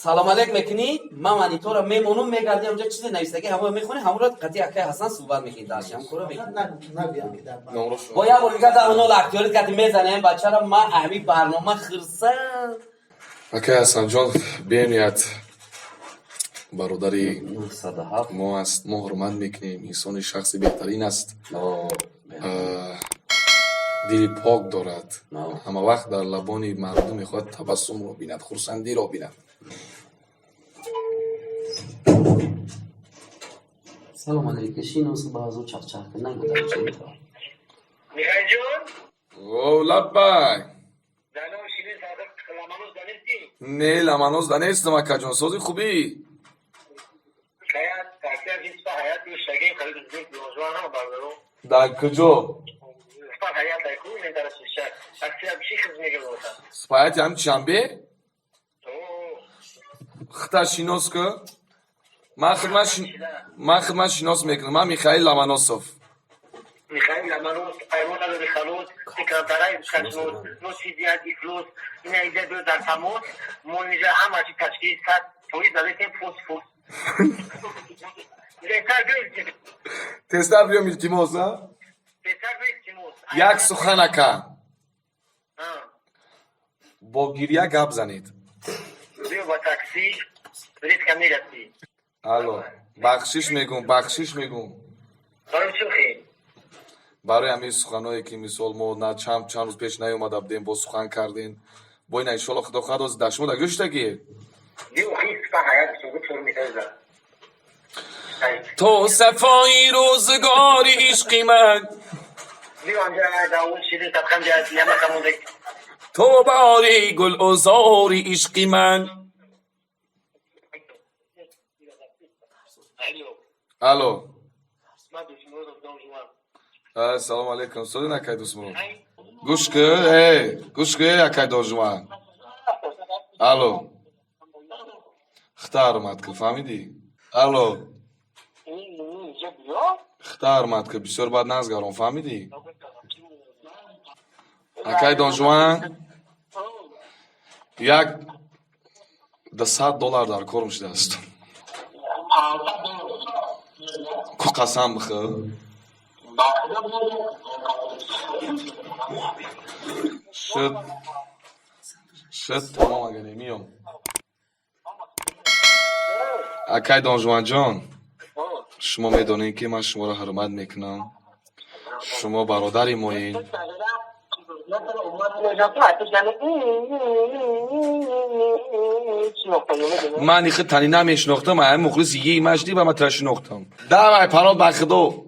سلام علیک میکنی من تو را میمونم میگردی اونجا چیزی نوشته که همه میخونی همون را قطعی اکه حسن صحبت میکنی داشتی هم کورا میکنی با یه بار دیگه در اونو اکتیوریت کتی میزنه بچه را من اهمی برنامه خرسه اکه حسن جان بیمیت برادری ما است ما حرمت میکنیم انسان شخصی بهترین است دلی پاک دارد همه وقت در لبان مردم میخواد تبسم را بیند خرسندی را بیند سلام علیکم شینوس بازو چخ چخ کنن بودم چه میخوام میخوای جون؟ او لبای زنو شیرین صادق لامانوز دانستی؟ نه لامانوز دانستم اکه جان سازی خوبی حیات تاکسی از این سپا حیات بیو شگیم خرید زیر بیوزوان هم بردارو در کجا سپا حیات ایکو این درست شد تاکسی هم چی خزمی گل بودن سپایت هم چنبه خطر شینوس که من خدمت شیناس میکنم من میخائیل لامانوسوف میخائیل لامانوس ایمون نداری خلوط سکرانترهای کشنوز نو سیدیت ایفلوس این ایجا بیو در تموز مون اینجا هم هرچی تشکیل کرد توی دلیتیم فوس فوس تستر بیو میلتیموس ها یک سخن اکه با گریه گپ زنید بیو با تاکسی برید که میرسی الو بخشش میگم برای چو خیلی برای همین سخنایی که مثال ما نه چند روز پیش نیومده بودیم با سخن کردین با این انشالله خدا خواهد از دشمو دا گوشتگی بیو خیلی سپا حیات شو چور میتازه تو صفایی روزگاری عشقی من بیو آنجا داود شیرین تبخم جهازی همه خمونده تو باری گل ازاری عشقی من الو سلام علیکم سوری نکای دوستمون گوش که اکای دوجوان الو اختار مات که فهمیدی الو اختار مات که بسیار بعد نزگارم فهمیدی اکای دوجوان یک $100 در کارم شده است که قسم بخور شد تمام اگه نمیم اکای دانجوان جان شما میدونین که من شما را حرمت میکنم شما برادری موین من ایخه تنی نمیشناختم هم مخلص یه مجدی و من ترشناختم دعوی پراد بخدو